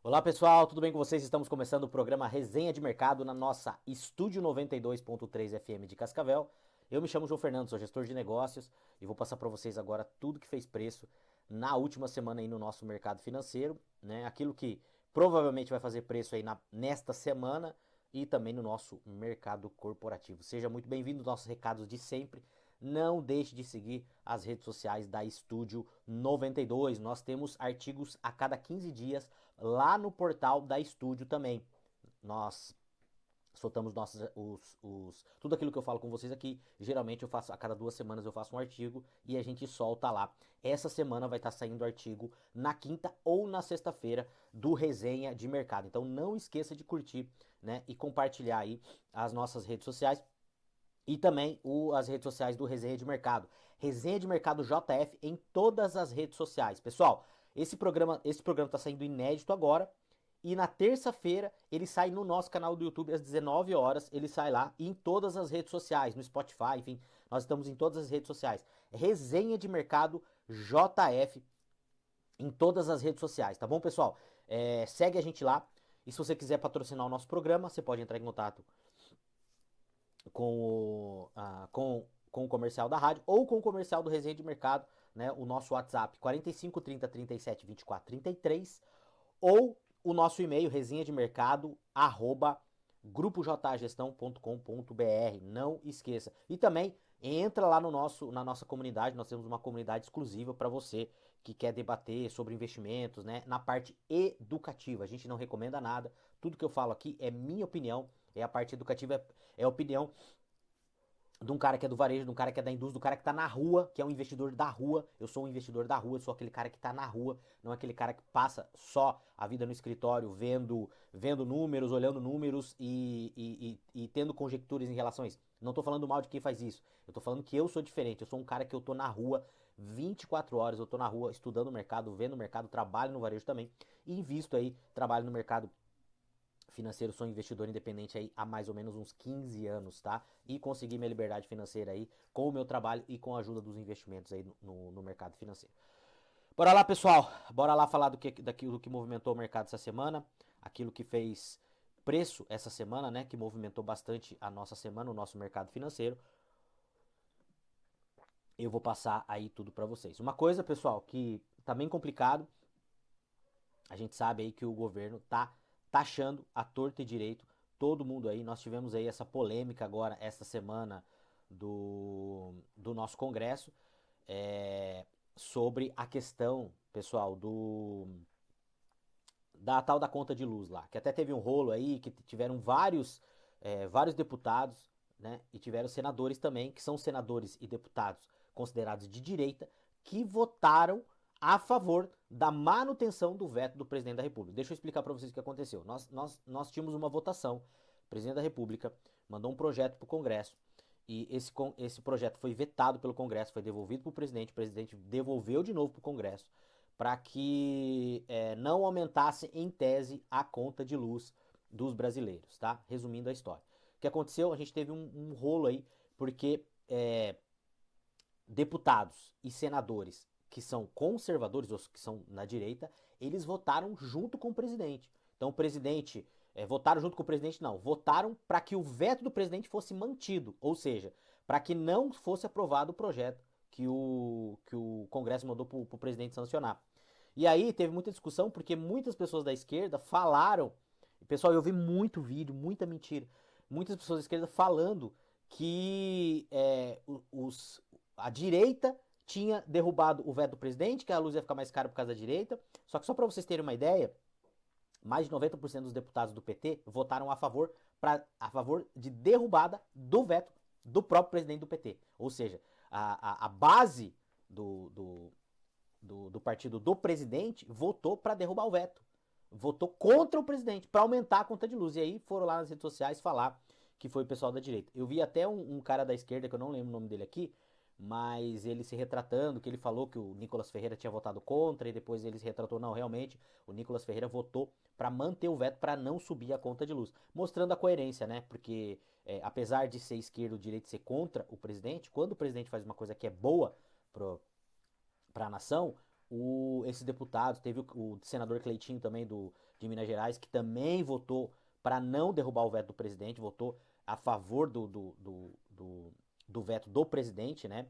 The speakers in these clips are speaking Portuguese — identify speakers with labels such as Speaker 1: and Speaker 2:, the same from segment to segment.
Speaker 1: Olá pessoal, tudo bem com vocês? Estamos começando o programa Resenha de Mercado na nossa Estúdio 92.3 FM de Cascavel. Eu me chamo João Fernando, sou gestor de negócios e vou passar para vocês agora tudo que fez preço na última semana aí no nosso mercado financeiro, né? Aquilo que provavelmente vai fazer preço aí nesta semana e também no nosso mercado corporativo. Seja muito bem-vindo aos nossos recados de sempre. Não deixe de seguir as redes sociais da Estúdio 92. Nós temos artigos a cada 15 dias lá no portal da Estúdio também. Nós soltamos tudo aquilo que eu falo com vocês aqui. Geralmente eu faço a cada 2 semanas eu faço um artigo e a gente solta lá. Essa semana vai estar saindo o artigo na quinta ou na sexta-feira do Resenha de Mercado. Então não esqueça de curtir, né, e compartilhar aí as nossas redes sociais e também as redes sociais do Resenha de Mercado. Resenha de Mercado JF em todas as redes sociais. Pessoal, esse programa está saindo inédito agora. E na terça-feira ele sai no nosso canal do YouTube às 19 horas. Ele sai lá e em todas as redes sociais, no Spotify, enfim, nós estamos em todas as redes sociais. Resenha de Mercado JF em todas as redes sociais, tá bom, pessoal? Segue a gente lá. E se você quiser patrocinar o nosso programa, você pode entrar em contato com o comercial da rádio ou com o comercial do Resenha de Mercado, né? O nosso WhatsApp 45 30 37 24 33 ou o nosso e-mail resenha de mercado grupojgestão.com.br. Não esqueça. E também entra lá na nossa comunidade, nós temos uma comunidade exclusiva para você que quer debater sobre investimentos, né, na parte educativa. A gente não recomenda nada. Tudo que eu falo aqui é minha opinião, é a parte educativa, é a opinião de um cara que é do varejo, de um cara que é da indústria, do cara que tá na rua, que é um investidor da rua. Eu sou um investidor da rua, eu sou aquele cara que tá na rua, não é aquele cara que passa só a vida no escritório vendo números, olhando números e tendo conjecturas em relação a isso. Não tô falando mal de quem faz isso. Eu tô falando que eu sou diferente. Eu sou um cara que eu tô na rua 24 horas, eu tô na rua estudando o mercado, vendo o mercado, trabalho no varejo também e invisto aí, trabalho no mercado financeiro, sou investidor independente aí há mais ou menos uns 15 anos, tá? E consegui minha liberdade financeira aí com o meu trabalho e com a ajuda dos investimentos aí no mercado financeiro. Bora lá, pessoal. Bora lá falar daquilo que movimentou o mercado essa semana, aquilo que fez preço essa semana, né? Que movimentou bastante a nossa semana, o nosso mercado financeiro. Eu vou passar aí tudo para vocês. Uma coisa, pessoal, que tá bem complicado. A gente sabe aí que o governo tá taxando a torta e direito todo mundo aí. Nós tivemos aí essa polêmica agora, esta semana, do nosso Congresso, sobre a questão, pessoal, da tal da conta de luz lá. Que até teve um rolo aí, que tiveram vários deputados, né? E tiveram senadores também, que são senadores e deputados considerados de direita, que votaram a favor da manutenção do veto do presidente da República. Deixa eu explicar para vocês o que aconteceu. Nós tínhamos uma votação. O presidente da República mandou um projeto para o Congresso. E esse projeto foi vetado pelo Congresso, foi devolvido para o presidente devolveu de novo para o Congresso, para que não aumentasse em tese a conta de luz dos brasileiros, tá? Resumindo a história. O que aconteceu? A gente teve um rolo aí, porque deputados e senadores que são conservadores, ou que são na direita, eles votaram junto com o presidente. Então o presidente, votaram junto com o presidente, não, votaram para que o veto do presidente fosse mantido, ou seja, para que não fosse aprovado o projeto que o Congresso mandou para o presidente sancionar. E aí teve muita discussão, porque muitas pessoas da esquerda falaram, pessoal, eu vi muito vídeo, muita mentira, muitas pessoas da esquerda falando que a direita tinha derrubado o veto do presidente, que a luz ia ficar mais cara por causa da direita. Só que só para vocês terem uma ideia, mais de 90% dos deputados do PT votaram a favor de derrubada do veto do próprio presidente do PT. Ou seja, a base do partido do presidente votou para derrubar o veto. Votou contra o presidente, para aumentar a conta de luz. E aí foram lá nas redes sociais falar que foi o pessoal da direita. Eu vi até um cara da esquerda, que eu não lembro o nome dele aqui, mas ele se retratando, que ele falou que o Nicolas Ferreira tinha votado contra, e depois ele se retratou, não, realmente, o Nicolas Ferreira votou para manter o veto, para não subir a conta de luz. Mostrando a coerência, né? Porque apesar de ser esquerdo, o direito ser contra o presidente, quando o presidente faz uma coisa que é boa para a nação, esses deputados, teve o senador Cleitinho também de Minas Gerais, que também votou para não derrubar o veto do presidente, votou a favor do veto do presidente, né?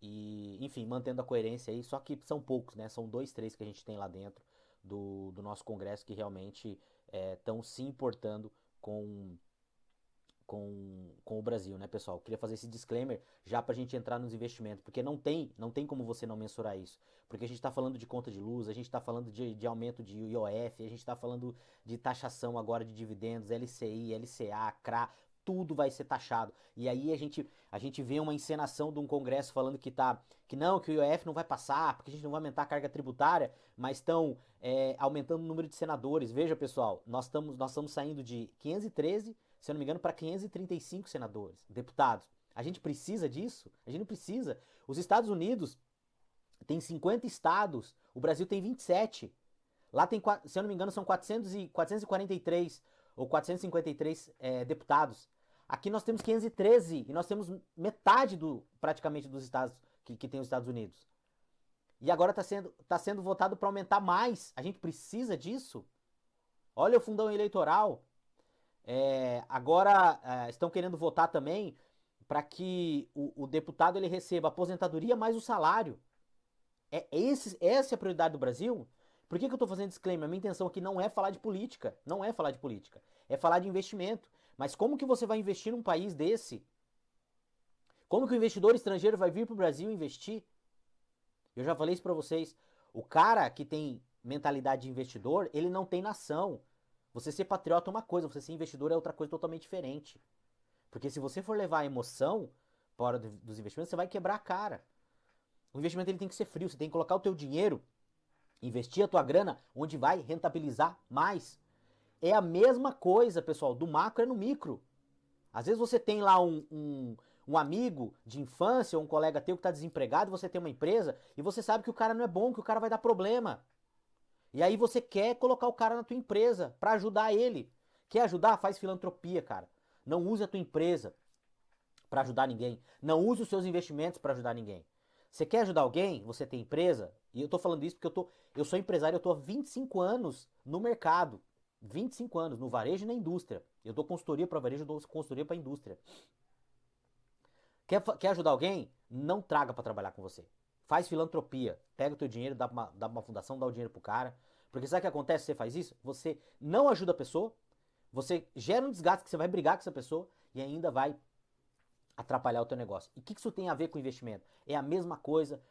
Speaker 1: E, enfim, mantendo a coerência aí, só que são poucos, né? São dois, três que a gente tem lá dentro do nosso Congresso que realmente estão se importando com, com o Brasil, né, pessoal? Queria fazer esse disclaimer já pra gente entrar nos investimentos, porque não tem como você não mensurar isso. Porque a gente tá falando de conta de luz, a gente tá falando de aumento de IOF, a gente tá falando de taxação agora de dividendos, LCI, LCA, CRA, tudo vai ser taxado. E aí a gente vê uma encenação de um congresso falando que não, que o IOF não vai passar, porque a gente não vai aumentar a carga tributária, mas estão aumentando o número de senadores. Veja, pessoal, nós estamos saindo de 513, se eu não me engano, para 535 senadores, deputados. A gente precisa disso? A gente não precisa. Os Estados Unidos tem 50 estados, o Brasil tem 27. Lá tem, se eu não me engano, são 443 ou 453 deputados. Aqui nós temos 513 e nós temos metade praticamente dos estados que tem os Estados Unidos. E agora está sendo votado para aumentar mais. A gente precisa disso? Olha o fundão eleitoral. Agora estão querendo votar também para que o deputado ele receba aposentadoria mais o salário. Essa é a prioridade do Brasil? Por que eu estou fazendo disclaimer? A minha intenção aqui não é falar de política. Não é falar de política. É falar de investimento. Mas como que você vai investir num país desse? Como que o investidor estrangeiro vai vir para o Brasil investir? Eu já falei isso para vocês. O cara que tem mentalidade de investidor, ele não tem nação. Você ser patriota é uma coisa, você ser investidor é outra coisa totalmente diferente. Porque se você for levar a emoção fora dos investimentos, você vai quebrar a cara. O investimento ele tem que ser frio, você tem que colocar o teu dinheiro, investir a tua grana onde vai rentabilizar mais. É a mesma coisa, pessoal, do macro é no micro. Às vezes você tem lá um amigo de infância ou um colega teu que está desempregado, você tem uma empresa e você sabe que o cara não é bom, que o cara vai dar problema. E aí você quer colocar o cara na tua empresa para ajudar ele. Quer ajudar? Faz filantropia, cara. Não use a tua empresa para ajudar ninguém. Não use os seus investimentos para ajudar ninguém. Você quer ajudar alguém? Você tem empresa? E eu tô falando isso porque eu sou empresário, eu tô há 25 anos no mercado. 25 anos no varejo e na indústria. Eu dou consultoria para varejo, eu dou consultoria para indústria. Quer ajudar alguém? Não traga para trabalhar com você. Faz filantropia. Pega o teu dinheiro, dá uma fundação, dá o dinheiro pro cara. Porque sabe o que acontece se você faz isso? Você não ajuda a pessoa, você gera um desgaste que você vai brigar com essa pessoa e ainda vai atrapalhar o teu negócio. E o que isso tem a ver com investimento? É a mesma coisa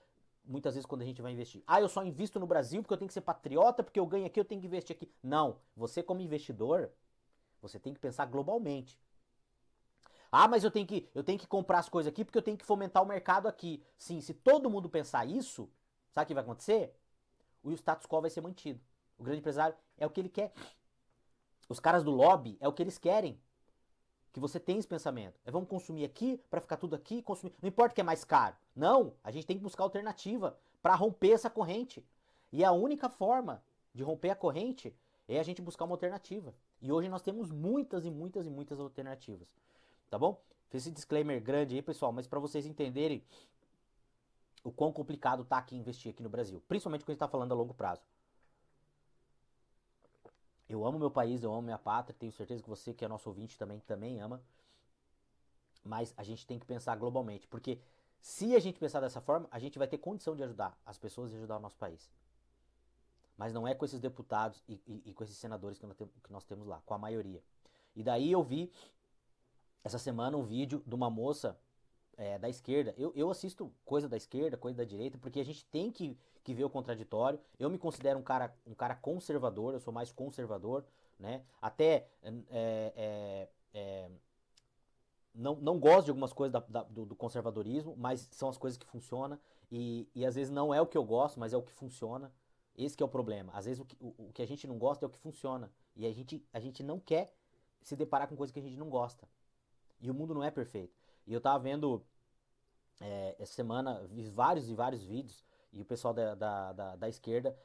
Speaker 1: muitas vezes quando a gente vai investir. Ah, eu só invisto no Brasil porque eu tenho que ser patriota, porque eu ganho aqui, eu tenho que investir aqui. Não, você como investidor, você tem que pensar globalmente. Ah, mas eu tenho que comprar as coisas aqui porque eu tenho que fomentar o mercado aqui. Sim, se todo mundo pensar isso, sabe o que vai acontecer? O status quo vai ser mantido. O grande empresário é o que ele quer. Os caras do lobby é o que eles querem. Que você tem esse pensamento. Vamos consumir aqui para ficar tudo aqui, consumir. Não importa que é mais caro. Não, a gente tem que buscar alternativa para romper essa corrente. E a única forma de romper a corrente é a gente buscar uma alternativa. E hoje nós temos muitas e muitas e muitas alternativas. Tá bom? Fiz esse disclaimer grande aí, pessoal, mas para vocês entenderem o quão complicado tá aqui investir aqui no Brasil, principalmente quando a gente tá falando a longo prazo. Eu amo meu país, eu amo minha pátria, tenho certeza que você que é nosso ouvinte também ama, mas a gente tem que pensar globalmente, porque se a gente pensar dessa forma, a gente vai ter condição de ajudar as pessoas e ajudar o nosso país. Mas não é com esses deputados e com esses senadores que nós temos lá, com a maioria. E daí eu vi essa semana um vídeo de uma moça da esquerda. Eu assisto coisa da esquerda, coisa da direita, porque a gente tem que ver o contraditório. Eu me considero um cara conservador, eu sou mais conservador, né? Até não gosto de algumas coisas do conservadorismo, mas são as coisas que funcionam. E às vezes não é o que eu gosto, mas é o que funciona. Esse que é o problema. Às vezes o que a gente não gosta é o que funciona. E a gente não quer se deparar com coisas que a gente não gosta. E o mundo não é perfeito. E eu tava vendo essa semana, vi vários e vários vídeos, e o pessoal da esquerda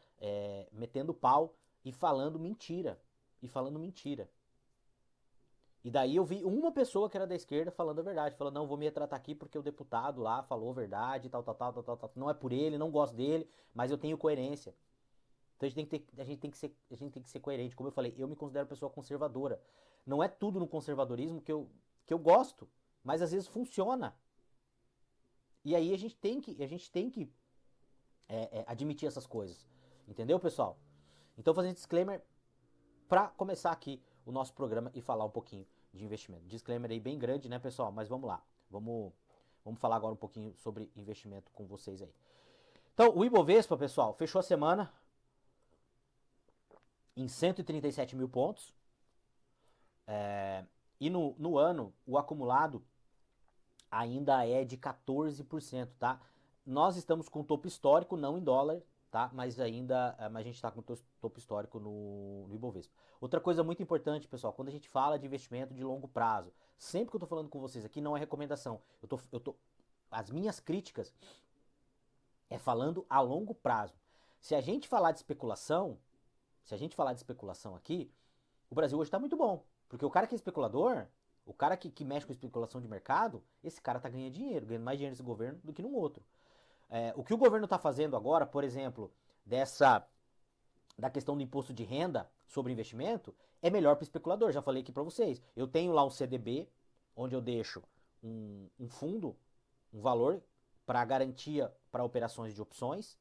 Speaker 1: metendo pau e falando mentira. E falando mentira. E daí eu vi uma pessoa que era da esquerda falando a verdade, falando, não, vou me retratar aqui porque o deputado lá falou a verdade, tal, tal, tal, tal, tal, tal. Não é por ele, não gosto dele, mas eu tenho coerência. Então a gente tem que ser coerente. Como eu falei, eu me considero pessoa conservadora. Não é tudo no conservadorismo que eu gosto, mas às vezes funciona. E aí a gente tem que admitir essas coisas. Entendeu, pessoal? Então, fazendo disclaimer para começar aqui o nosso programa e falar um pouquinho de investimento. Disclaimer aí bem grande, né, pessoal? Mas vamos lá. Vamos falar agora um pouquinho sobre investimento com vocês aí. Então, o Ibovespa, pessoal, fechou a semana em 137 mil pontos. E no ano, o acumulado ainda é de 14%, tá? Nós estamos com topo histórico, não em dólar, tá? Mas ainda a gente está com topo histórico no Ibovespa. Outra coisa muito importante, pessoal, quando a gente fala de investimento de longo prazo, sempre que eu estou falando com vocês aqui, não é recomendação. As minhas críticas é falando a longo prazo. Se a gente falar de especulação, se a gente falar de especulação aqui, o Brasil hoje está muito bom. Porque o cara que é especulador, o cara que mexe com especulação de mercado, esse cara tá ganhando dinheiro, ganhando mais dinheiro nesse governo do que num outro. O que o governo está fazendo agora, por exemplo, da questão do imposto de renda sobre investimento, é melhor para o especulador. Já falei aqui para vocês. Eu tenho lá um CDB, onde eu deixo um fundo, um valor para garantia para operações de opções.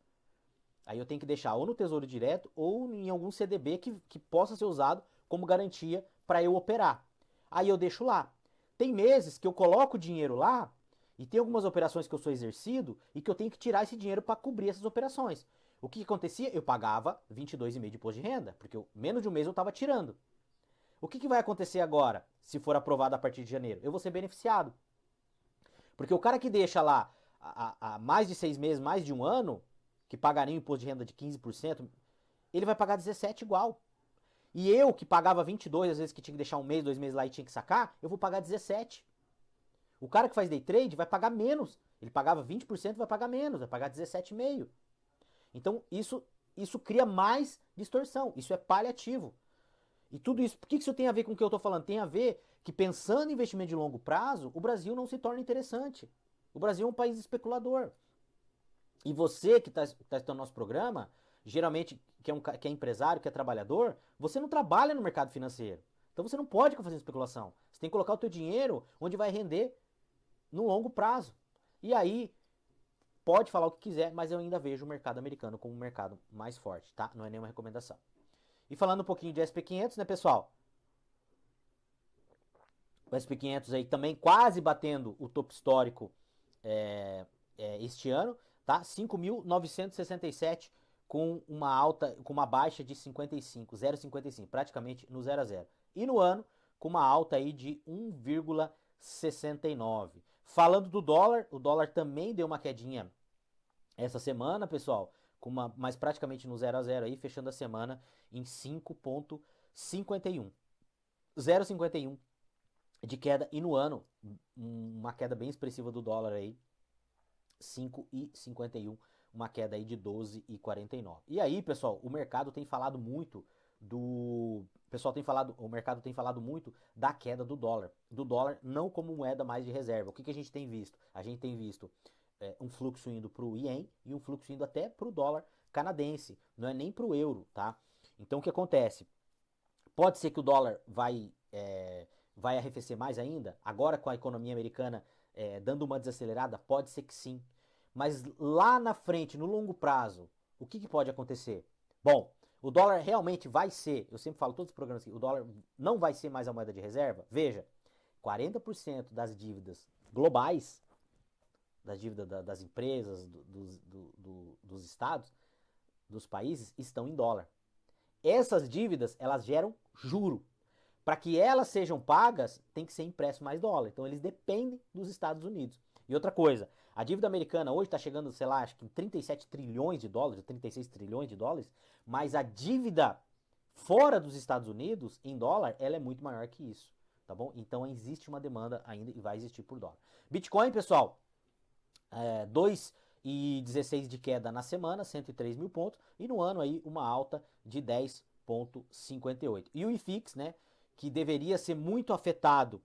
Speaker 1: Aí eu tenho que deixar ou no Tesouro Direto ou em algum CDB que possa ser usado como garantia para eu operar. Aí eu deixo lá. Tem meses que eu coloco o dinheiro lá e tem algumas operações que eu sou exercido e que eu tenho que tirar esse dinheiro para cobrir essas operações. O que acontecia? Eu pagava 22,5 de imposto de renda, porque menos de um mês eu estava tirando. O que vai acontecer agora, se for aprovado a partir de janeiro? Eu vou ser beneficiado. Porque o cara que deixa lá há mais de 6 meses, mais de um ano, que pagaria um imposto de renda de 15%, ele vai pagar 17 igual. E eu, que pagava 22, às vezes que tinha que deixar um mês, 2 meses lá e tinha que sacar, eu vou pagar 17. O cara que faz day trade vai pagar menos. Ele pagava 20%, vai pagar menos, vai pagar 17,5%. Então, isso cria mais distorção. Isso é paliativo. E tudo isso, por que isso tem a ver com o que eu estou falando? Tem a ver que pensando em investimento de longo prazo, o Brasil não se torna interessante. O Brasil é um país especulador. E você que está assistindo nosso programa, geralmente que é empresário, que é trabalhador, você não trabalha no mercado financeiro. Então você não pode ficar fazendo especulação. Você tem que colocar o teu dinheiro onde vai render no longo prazo. E aí, pode falar o que quiser, mas eu ainda vejo o mercado americano como um mercado mais forte, tá? Não é nenhuma recomendação. E falando um pouquinho de SP500, né, pessoal? O SP500 aí também quase batendo o topo histórico este ano, tá? 5.967 com uma alta, com uma baixa de 55, 0,55, praticamente no 0 a 0. E no ano, com uma alta aí de 1,69. Falando do dólar, o dólar também deu uma quedinha essa semana, pessoal, mas praticamente no 0 a 0 aí, fechando a semana em 5,51. 0,51 de queda e no ano uma queda bem expressiva do dólar aí, 5,51, uma queda aí de 12,49. E aí, pessoal, o mercado tem falado muito o mercado tem falado muito da queda do dólar não como moeda mais de reserva. O que a gente tem visto? A gente tem visto um fluxo indo para o ien e um fluxo indo até para o dólar canadense, não é nem para o euro, tá? Então o que acontece? Pode ser que o dólar vai arrefecer mais ainda, agora com a economia americana dando uma desacelerada, pode ser que sim. Mas lá na frente, no longo prazo, o que pode acontecer? Bom, o dólar realmente vai ser, eu sempre falo todos os programas aqui, o dólar não vai ser mais a moeda de reserva. Veja, 40% das dívidas globais, das dívidas das empresas, dos estados, dos países, estão em dólar. Essas dívidas, elas geram juro. Para que elas sejam pagas, tem que ser impresso mais dólar. Então eles dependem dos Estados Unidos. E outra coisa, a dívida americana hoje está chegando, sei lá, acho que em 37 trilhões de dólares, 36 trilhões de dólares, mas a dívida fora dos Estados Unidos, em dólar, ela é muito maior que isso, tá bom? Então existe uma demanda ainda e vai existir por dólar. Bitcoin, pessoal, 2,16 de queda na semana, 103 mil pontos, e no ano aí uma alta de 10,58. E o IFIX, né, que deveria ser muito afetado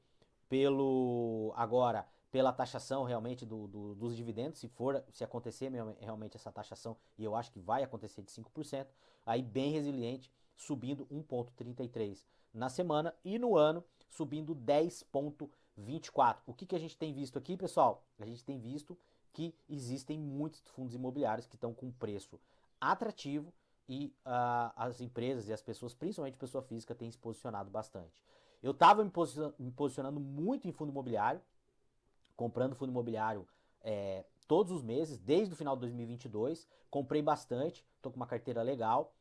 Speaker 1: pela taxação realmente dos dividendos, se acontecer realmente essa taxação, e eu acho que vai acontecer de 5%, aí bem resiliente, subindo 1,33 na semana e no ano subindo 10,24. O que a gente tem visto aqui, pessoal? A gente tem visto que existem muitos fundos imobiliários que estão com preço atrativo e as empresas e as pessoas, principalmente pessoa física, têm se posicionado bastante. Eu estava me posicionando muito em fundo imobiliário, comprando fundo imobiliário todos os meses, desde o final de 2022. Comprei bastante, estou com uma carteira legal.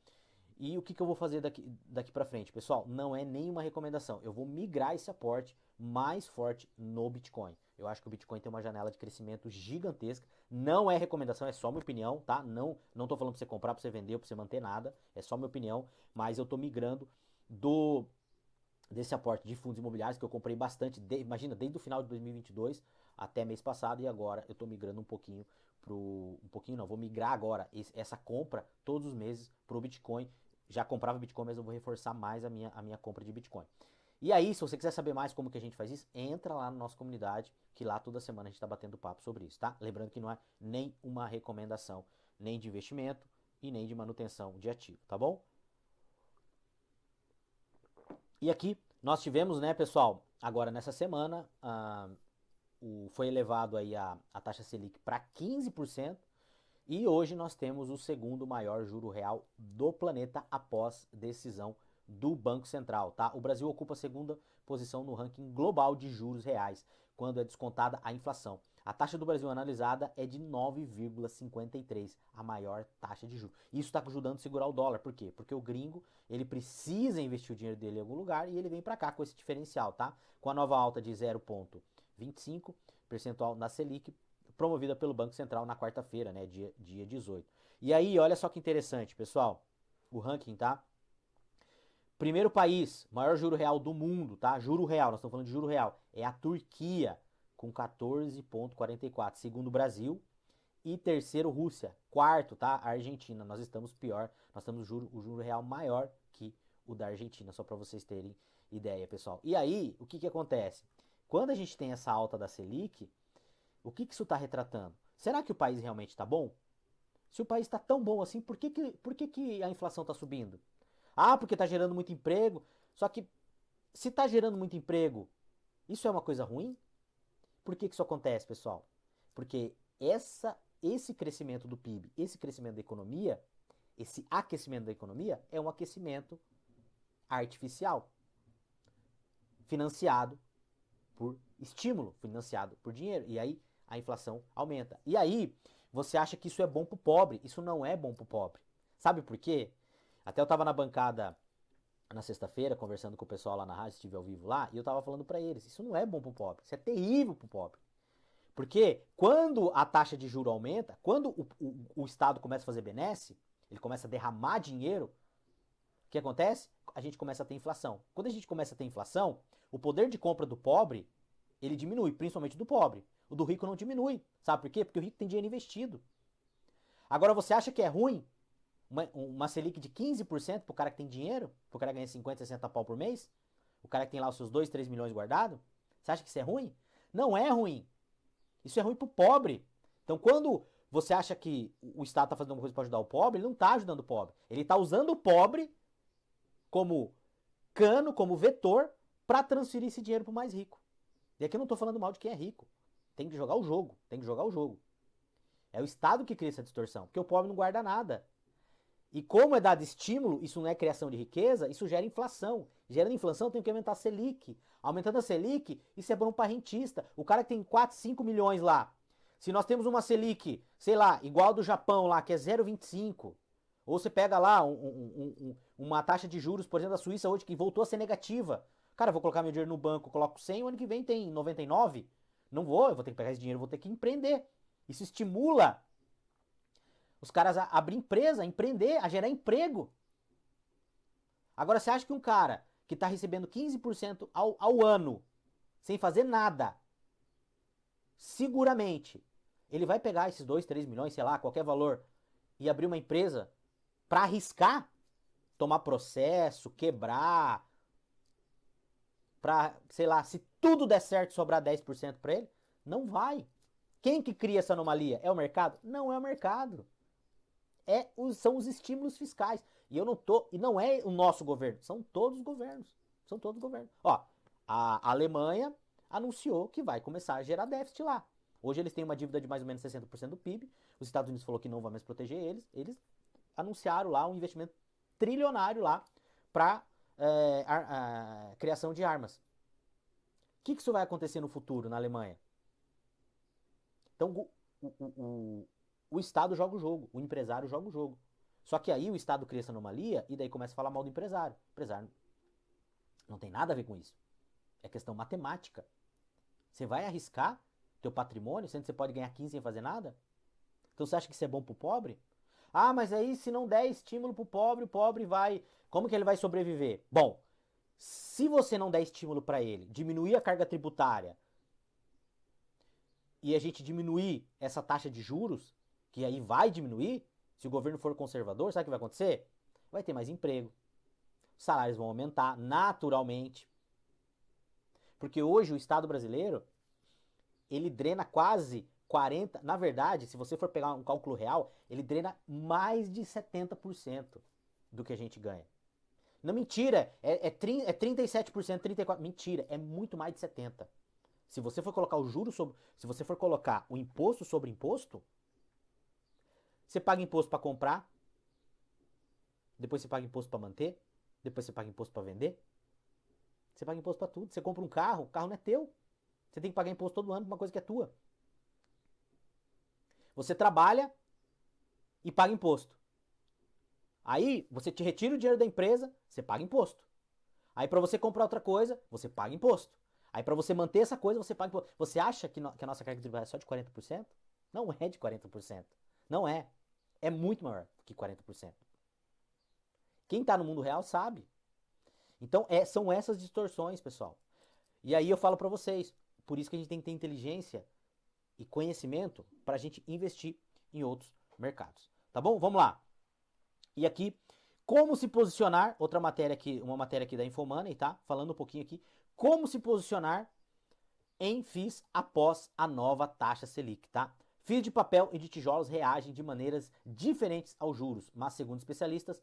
Speaker 1: E o que eu vou fazer daqui para frente? Pessoal, não é nenhuma recomendação. Eu vou migrar esse aporte mais forte no Bitcoin. Eu acho que o Bitcoin tem uma janela de crescimento gigantesca. Não é recomendação, é só minha opinião, tá? Não tô falando para você comprar, para você vender, para você manter nada. É só minha opinião. Mas eu tô migrando desse aporte de fundos imobiliários que eu comprei bastante, imagina, desde o final de 2022 até mês passado, e agora eu estou migrando vou migrar agora essa compra todos os meses para o Bitcoin. Já comprava Bitcoin, mas eu vou reforçar mais a minha compra de Bitcoin. E aí, se você quiser saber mais como que a gente faz isso, entra lá na nossa comunidade, que lá toda semana a gente está batendo papo sobre isso, tá? Lembrando que não é nem uma recomendação, nem de investimento e nem de manutenção de ativo, tá bom? E aqui nós tivemos, né, pessoal, agora nessa semana, foi elevado aí a taxa Selic para 15%, e hoje nós temos o segundo maior juro real do planeta após decisão do Banco Central, tá? O Brasil ocupa a segunda posição no ranking global de juros reais, quando é descontada a inflação. A taxa do Brasil analisada é de 9,53, a maior taxa de juros. Isso está ajudando a segurar o dólar. Por quê? Porque o gringo, ele precisa investir o dinheiro dele em algum lugar e ele vem para cá com esse diferencial, tá? Com a nova alta de 0,25 percentual na Selic, promovida pelo Banco Central na quarta-feira, né, dia 18. E aí, olha só que interessante, pessoal, o ranking, tá? Primeiro país, maior juro real do mundo, tá? Juro real, nós estamos falando de juro real, é a Turquia, com 14,44. Segundo, Brasil. E terceiro, Rússia. Quarto, tá? A Argentina. Nós estamos pior, nós temos o juro real maior que o da Argentina, só para vocês terem ideia, pessoal. E aí, o que acontece? Quando a gente tem essa alta da Selic, o que isso está retratando? Será que o país realmente está bom? Se o país está tão bom assim, por que a inflação está subindo? Ah, porque está gerando muito emprego. Só que se está gerando muito emprego, isso é uma coisa ruim? Por que isso acontece, pessoal? Porque esse crescimento do PIB, esse crescimento da economia, esse aquecimento da economia é um aquecimento artificial, financiado por estímulo, financiado por dinheiro. E aí a inflação aumenta. E aí você acha que isso é bom pro pobre. Isso não é bom pro pobre. Sabe por quê? Até eu tava na bancada na sexta-feira, conversando com o pessoal lá na rádio, estive ao vivo lá, e eu tava falando para eles, isso não é bom pro pobre, isso é terrível pro pobre. Porque quando a taxa de juro aumenta, quando o Estado começa a fazer benesse, ele começa a derramar dinheiro, o que acontece? A gente começa a ter inflação. Quando a gente começa a ter inflação, o poder de compra do pobre, ele diminui, principalmente do pobre. O do rico não diminui. Sabe por quê? Porque o rico tem dinheiro investido. Agora, você acha que é ruim uma Selic de 15% pro cara que tem dinheiro? Pro cara que ganha 50, 60 pau por mês? O cara que tem lá os seus 2, 3 milhões guardados? Você acha que isso é ruim? Não é ruim. Isso é ruim pro pobre. Então, quando você acha que o Estado está fazendo alguma coisa para ajudar o pobre, ele não está ajudando o pobre. Ele está usando o pobre como cano, como vetor, para transferir esse dinheiro pro mais rico. E aqui eu não estou falando mal de quem é rico. Tem que jogar o jogo. Tem que jogar o jogo. É o Estado que cria essa distorção, porque o pobre não guarda nada. E como é dado estímulo, isso não é criação de riqueza, isso gera inflação. Gerando inflação, tem que aumentar a Selic. Aumentando a Selic, isso é bom para rentista. O cara que tem 4, 5 milhões lá, se nós temos uma Selic, sei lá, igual do Japão lá, que é 0,25, ou você pega lá uma taxa de juros, por exemplo, da Suíça hoje, que voltou a ser negativa. Cara, eu vou colocar meu dinheiro no banco, coloco 100, o ano que vem tem 99. Não vou, eu vou ter que pegar esse dinheiro, vou ter que empreender. Isso estimula os caras a abrir empresa, a empreender, a gerar emprego. Agora, você acha que um cara que está recebendo 15% ao ano, sem fazer nada, seguramente, ele vai pegar esses 2, 3 milhões, sei lá, qualquer valor, e abrir uma empresa para arriscar, tomar processo, quebrar, para, sei lá, se tudo der certo sobrar 10% para ele? Não vai. Quem que cria essa anomalia? É o mercado? Não é o mercado. São os estímulos fiscais. E não é o nosso governo, são todos os governos. São todos os governos. Ó, a Alemanha anunciou que vai começar a gerar déficit lá. Hoje eles têm uma dívida de mais ou menos 60% do PIB. Os Estados Unidos falou que não vai mais proteger eles. Eles anunciaram lá um investimento trilionário lá para criação de armas. O que isso vai acontecer no futuro na Alemanha? Então o Estado joga o jogo, o empresário joga o jogo. Só que aí o Estado cria essa anomalia e daí começa a falar mal do empresário. O empresário não tem nada a ver com isso. É questão matemática. Você vai arriscar teu patrimônio, sendo que você pode ganhar 15 sem fazer nada? Então você acha que isso é bom pro pobre? Ah, mas aí se não der estímulo pro pobre, o pobre vai... Como que ele vai sobreviver? Bom, se você não der estímulo para ele, diminuir a carga tributária e a gente diminuir essa taxa de juros, que aí vai diminuir, se o governo for conservador, sabe o que vai acontecer? Vai ter mais emprego, os salários vão aumentar naturalmente. Porque hoje o Estado brasileiro, ele drena quase 40%, na verdade, se você for pegar um cálculo real, ele drena mais de 70% do que a gente ganha. Não, mentira, é 37%, 34%, mentira, é muito mais de 70%. Se você for colocar o juro sobre, se você for colocar o imposto sobre imposto, você paga imposto para comprar, depois você paga imposto para manter, depois você paga imposto para vender, você paga imposto para tudo. Você compra um carro, o carro não é teu. Você tem que pagar imposto todo ano pra uma coisa que é tua. Você trabalha e paga imposto. Aí você te retira o dinheiro da empresa, você paga imposto. Aí para você comprar outra coisa, você paga imposto. Aí para você manter essa coisa, você paga imposto. Você acha que a nossa carga tributária é só de 40%? Não é de 40%. Não é. É muito maior que 40%. Quem tá no mundo real sabe. Então são essas distorções, pessoal. E aí eu falo para vocês, por isso que a gente tem que ter inteligência e conhecimento para a gente investir em outros mercados. Tá bom? Vamos lá. E aqui, como se posicionar, outra matéria aqui, uma matéria aqui da Infomoney, tá? Falando um pouquinho aqui, como se posicionar em FIIs após a nova taxa Selic, tá? FIIs de papel e de tijolos reagem de maneiras diferentes aos juros, mas segundo especialistas,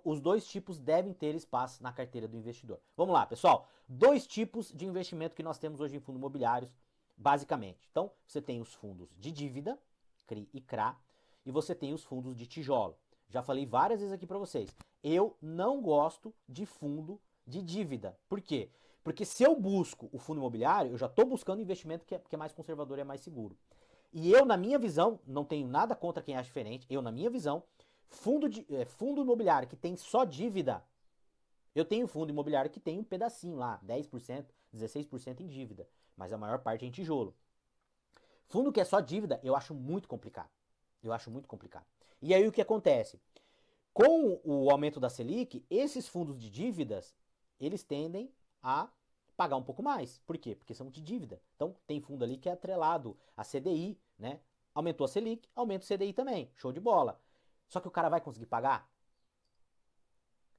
Speaker 1: os dois tipos devem ter espaço na carteira do investidor. Vamos lá, pessoal. Dois tipos de investimento que nós temos hoje em fundos imobiliários, basicamente. Então, você tem os fundos de dívida, CRI e CRA, e você tem os fundos de tijolo. Já falei várias vezes aqui para vocês. Eu não gosto de fundo de dívida. Por quê? Porque se eu busco o fundo imobiliário, eu já estou buscando investimento que é mais conservador e é mais seguro. E eu, na minha visão, não tenho nada contra quem acha diferente, eu, na minha visão, fundo imobiliário que tem só dívida, eu tenho fundo imobiliário que tem um pedacinho lá, 10%, 16% em dívida, mas a maior parte é em tijolo. Fundo que é só dívida, eu acho muito complicado. Eu acho muito complicado. E aí o que acontece? Com o aumento da Selic, esses fundos de dívidas, eles tendem a pagar um pouco mais. Por quê? Porque são de dívida. Então, tem fundo ali que é atrelado a CDI, né? Aumentou a Selic, aumenta o CDI também. Show de bola. Só que o cara vai conseguir pagar?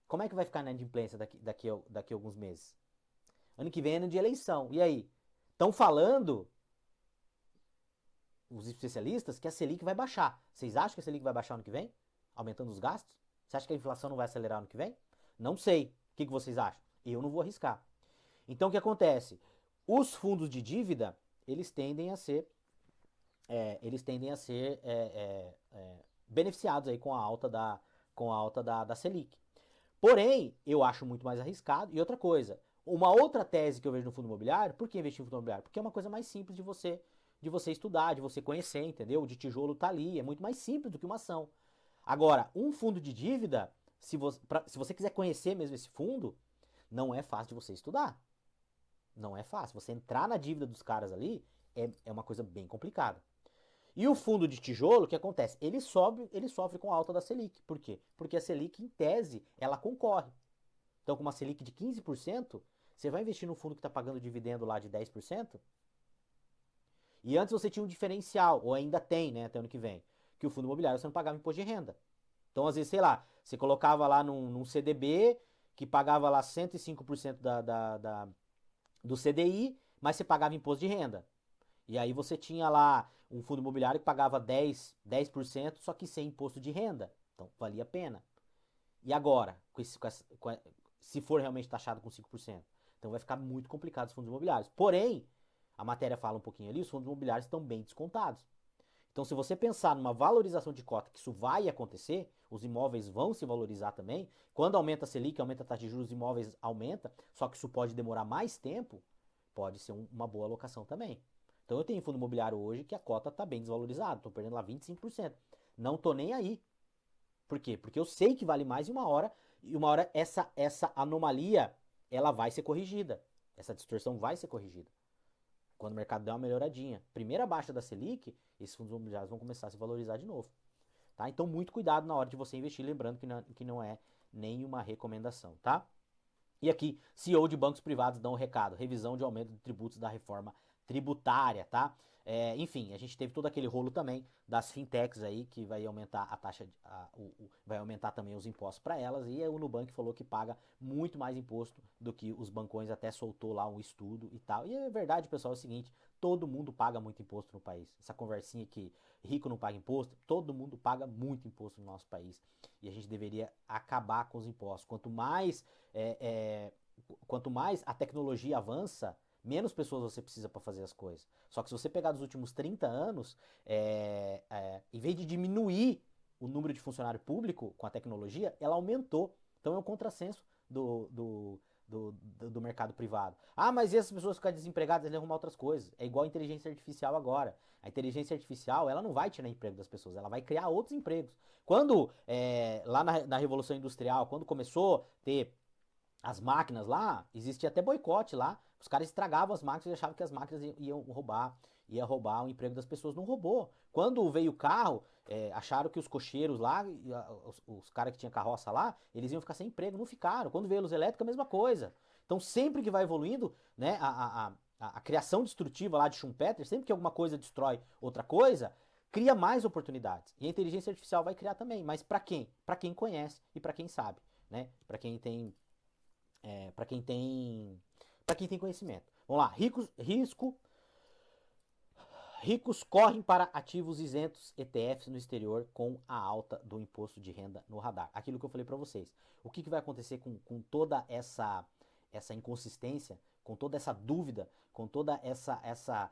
Speaker 1: Como é que vai ficar na inadimplência daqui a alguns meses? Ano que vem é ano de eleição. E aí? Estão falando, os especialistas, que a Selic vai baixar. Vocês acham que a Selic vai baixar ano que vem? Aumentando os gastos? Você acha que a inflação não vai acelerar ano que vem? Não sei. O que vocês acham? Eu não vou arriscar. Então o que acontece? Os fundos de dívida, eles tendem a ser, beneficiados aí com a alta da Selic. Porém, eu acho muito mais arriscado. E outra coisa, uma outra tese que eu vejo no fundo imobiliário, por que investir em fundo imobiliário? Porque é uma coisa mais simples de você estudar, de você conhecer, entendeu? O de tijolo tá ali, é muito mais simples do que uma ação. Agora, um fundo de dívida, se você quiser conhecer mesmo esse fundo, não é fácil de você estudar. Não é fácil. Você entrar na dívida dos caras ali é uma coisa bem complicada. E o fundo de tijolo, o que acontece? Ele sofre com a alta da Selic. Por quê? Porque a Selic, em tese, ela concorre. Então, com uma Selic de 15%, você vai investir num fundo que está pagando dividendo lá de 10%, e antes você tinha um diferencial, ou ainda tem, né, até ano que vem, que o fundo imobiliário você não pagava imposto de renda. Então, às vezes, sei lá, você colocava lá num CDB que pagava lá 105% do CDI, mas você pagava imposto de renda. E aí você tinha lá um fundo imobiliário que pagava 10%, só que sem imposto de renda. Então valia a pena. E agora, se for realmente taxado com 5%? Então vai ficar muito complicado os fundos imobiliários. Porém, a matéria fala um pouquinho ali, os fundos imobiliários estão bem descontados. Então, se você pensar numa valorização de cota, que isso vai acontecer, os imóveis vão se valorizar também. Quando aumenta a Selic, aumenta a taxa de juros, os imóveis aumenta, só que isso pode demorar mais tempo, pode ser uma boa alocação também. Então, eu tenho fundo imobiliário hoje que a cota está bem desvalorizada, estou perdendo lá 25%. Não estou nem aí. Por quê? Porque eu sei que vale mais e uma hora essa anomalia ela vai ser corrigida. Essa distorção vai ser corrigida. Quando o mercado der uma melhoradinha. Primeira baixa da Selic, esses fundos imobiliários vão começar a se valorizar de novo. Tá? Então, muito cuidado na hora de você investir, lembrando que não é nenhuma recomendação, tá? E aqui, CEO de bancos privados dão um recado: revisão de aumento de tributos da reforma tributária, tá? Enfim, a gente teve todo aquele rolo também das fintechs aí, que vai aumentar a taxa, vai aumentar também os impostos para elas, e o Nubank falou que paga muito mais imposto do que os bancões, até soltou lá um estudo e tal. E é verdade, pessoal, é o seguinte: todo mundo paga muito imposto no país. Essa conversinha que rico não paga imposto, todo mundo paga muito imposto no nosso país. E a gente deveria acabar com os impostos. É, é, quanto mais a tecnologia avança, menos pessoas você precisa para fazer as coisas. Só que se você pegar dos últimos 30 anos, em vez de diminuir o número de funcionário público com a tecnologia, ela aumentou. Então é um contrassenso do mercado privado. Ah, mas e essas pessoas ficarem desempregadas, eles arrumar outras coisas. É igual a inteligência artificial agora. A inteligência artificial, ela não vai tirar emprego das pessoas, ela vai criar outros empregos. Quando, lá na Revolução Industrial, quando começou a ter as máquinas lá, existia até boicote lá. Os caras estragavam as máquinas e achavam que as máquinas ia roubar o emprego das pessoas. Não roubou. Quando veio o carro, acharam que os cocheiros lá, os caras que tinham carroça lá, eles iam ficar sem emprego. Não ficaram. Quando veio a luz elétrica, a mesma coisa. Então, sempre que vai evoluindo, né, a criação destrutiva lá de Schumpeter, sempre que alguma coisa destrói outra coisa, cria mais oportunidades. E a inteligência artificial vai criar também. Mas para quem? Para quem conhece e para quem sabe, né? Para quem tem para quem tem para quem tem conhecimento. Vamos lá, ricos correm para ativos isentos ETFs no exterior com a alta do imposto de renda no radar. Aquilo que eu falei para vocês. O que vai acontecer com toda essa inconsistência, com toda essa dúvida, com toda essa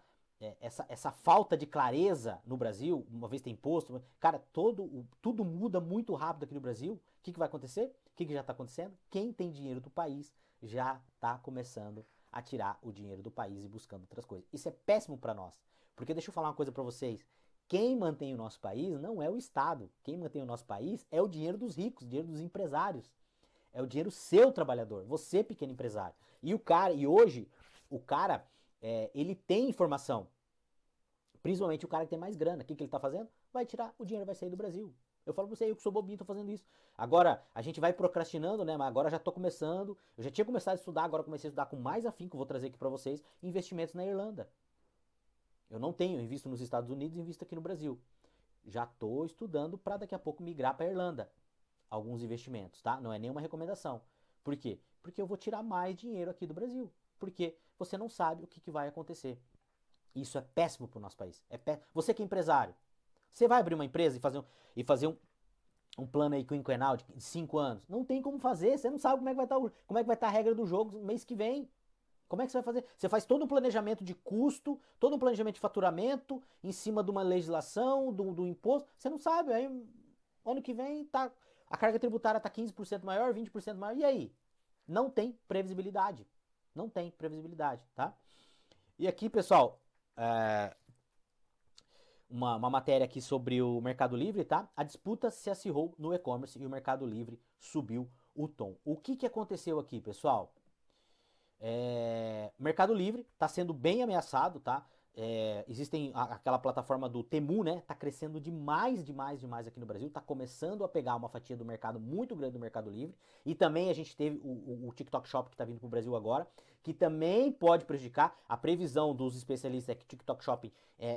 Speaker 1: falta de clareza no Brasil, uma vez tem imposto, cara, tudo muda muito rápido aqui no Brasil. O que vai acontecer? O que já está acontecendo? Quem tem dinheiro do país já está começando a tirar o dinheiro do país e buscando outras coisas. Isso é péssimo para nós, porque deixa eu falar uma coisa para vocês. Quem mantém o nosso país não é o Estado. Quem mantém o nosso país é o dinheiro dos ricos, o dinheiro dos empresários. É o dinheiro seu trabalhador, você pequeno empresário. E hoje, o cara, ele tem informação. Principalmente o cara que tem mais grana. O que ele tá fazendo? Vai tirar, o dinheiro vai sair do Brasil. Eu falo pra você, eu que sou bobinho, tô fazendo isso. Agora, a gente vai procrastinando, né? Mas agora já tô começando. Eu já tinha começado a estudar, agora comecei a estudar com mais afinco, vou trazer aqui pra vocês, investimentos na Irlanda. Eu não tenho, invisto nos Estados Unidos, invisto aqui no Brasil. Já tô estudando para daqui a pouco migrar para Irlanda. Alguns investimentos, tá? Não é nenhuma recomendação. Por quê? Porque eu vou tirar mais dinheiro aqui do Brasil. Porque você não sabe o que vai acontecer. Isso é péssimo para o nosso país. Você que é empresário, você vai abrir uma empresa e fazer um plano aí quinquenal de 5 anos? Não tem como fazer, você não sabe como é que vai estar, como é que vai estar a regra do jogo no mês que vem. Como é que você vai fazer? Você faz todo um planejamento de custo, todo um planejamento de faturamento em cima de uma legislação, do imposto. Você não sabe. Aí, ano que vem, a carga tributária está 15% maior, 20% maior. E aí? Não tem previsibilidade. Não tem previsibilidade, tá? E aqui, pessoal, é, uma matéria aqui sobre o Mercado Livre, tá? A disputa se acirrou no e-commerce e o Mercado Livre subiu o tom. O que aconteceu aqui, pessoal? Mercado Livre está sendo bem ameaçado, tá? Existem aquela plataforma do Temu, né? Tá crescendo demais, demais, demais aqui no Brasil. Tá começando a pegar uma fatia do mercado muito grande do Mercado Livre. E também a gente teve o TikTok Shop que tá vindo pro Brasil agora, que também pode prejudicar. A previsão dos especialistas é que o TikTok Shop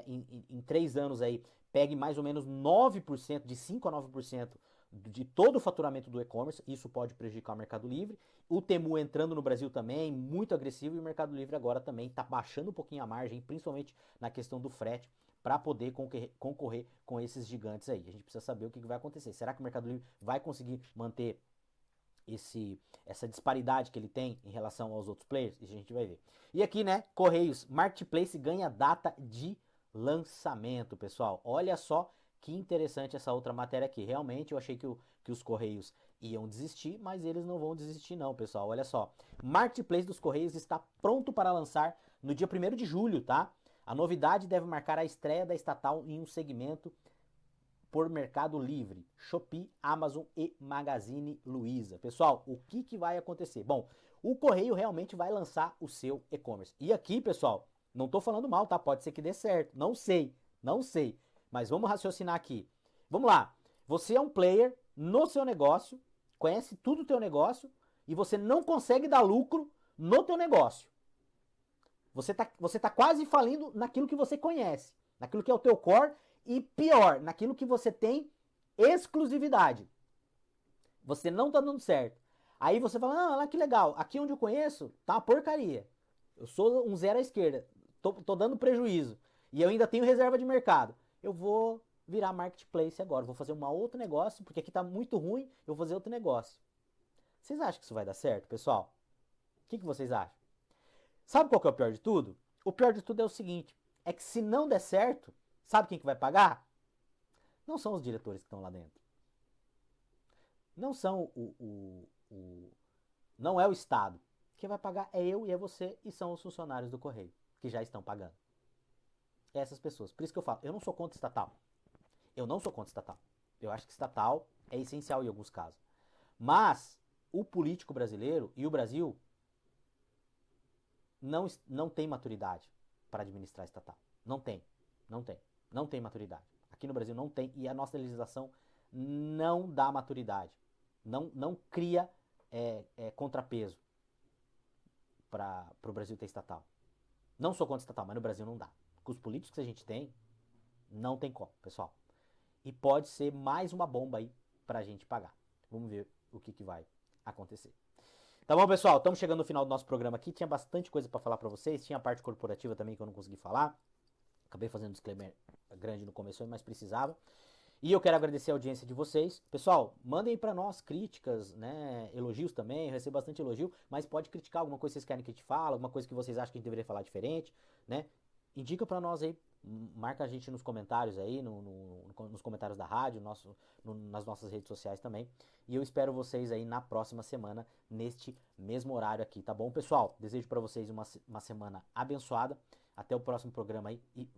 Speaker 1: em 3 anos aí pegue mais ou menos 9%, de 5 a 9% de todo o faturamento do e-commerce, isso pode prejudicar o Mercado Livre. O Temu entrando no Brasil também, muito agressivo, e o Mercado Livre agora também está baixando um pouquinho a margem, principalmente na questão do frete, para poder concorrer com esses gigantes aí. A gente precisa saber o que vai acontecer. Será que o Mercado Livre vai conseguir manter essa disparidade que ele tem em relação aos outros players? Isso a gente vai ver. E aqui, né, Correios, Marketplace ganha data de lançamento, pessoal. Olha só que interessante essa outra matéria aqui. Realmente eu achei que os Correios iam desistir, mas eles não vão desistir não, pessoal. Olha só. Marketplace dos Correios está pronto para lançar no dia 1º de julho, tá? A novidade deve marcar a estreia da estatal em um segmento por Mercado Livre, Shopee, Amazon e Magazine Luiza. Pessoal, o que vai acontecer? Bom, o Correio realmente vai lançar o seu e-commerce. E aqui, pessoal, não estou falando mal, tá? Pode ser que dê certo. Não sei. Mas vamos raciocinar aqui. Vamos lá. Você é um player no seu negócio, conhece tudo do teu negócio e você não consegue dar lucro no teu negócio. Você tá quase falindo naquilo que você conhece, naquilo que é o teu core e pior, naquilo que você tem exclusividade. Você não tá dando certo. Aí você fala, lá que legal, aqui onde eu conheço tá uma porcaria. Eu sou um zero à esquerda, tô dando prejuízo. E eu ainda tenho reserva de mercado. Eu vou virar marketplace agora, vou fazer um outro negócio, porque aqui tá muito ruim, eu vou fazer outro negócio. Vocês acham que isso vai dar certo, pessoal? O que vocês acham? Sabe qual que é o pior de tudo? O pior de tudo é o seguinte, é que se não der certo, sabe quem que vai pagar? Não são os diretores que estão lá dentro. Não são não é o Estado. Quem vai pagar é eu e é você e são os funcionários do Correio, que já estão pagando. Essas pessoas. Por isso que eu falo, eu não sou contra estatal. Eu não sou contra estatal. Eu acho que estatal é essencial em alguns casos. Mas o político brasileiro e o Brasil não tem maturidade para administrar estatal. Não tem. Não tem maturidade. Aqui no Brasil não tem e a nossa legislação não dá maturidade. Não cria contrapeso para o Brasil ter estatal. Não sou contra estatal, mas no Brasil não dá. Com os políticos que a gente tem, não tem como, pessoal. E pode ser mais uma bomba aí pra gente pagar. Vamos ver o que vai acontecer. Tá bom, pessoal? Estamos chegando no final do nosso programa aqui. Tinha bastante coisa para falar para vocês. Tinha a parte corporativa também que eu não consegui falar. Acabei fazendo um disclaimer grande no começo, mas precisava. E eu quero agradecer a audiência de vocês. Pessoal, mandem para nós críticas, né, elogios também, eu recebo bastante elogio, mas pode criticar alguma coisa que vocês querem que a gente fale, alguma coisa que vocês acham que a gente deveria falar diferente, né? Indica para nós aí, marca a gente nos comentários aí, nos comentários da rádio, nas nossas redes sociais também. E eu espero vocês aí na próxima semana, neste mesmo horário aqui, tá bom, pessoal? Desejo para vocês uma semana abençoada. Até o próximo programa aí e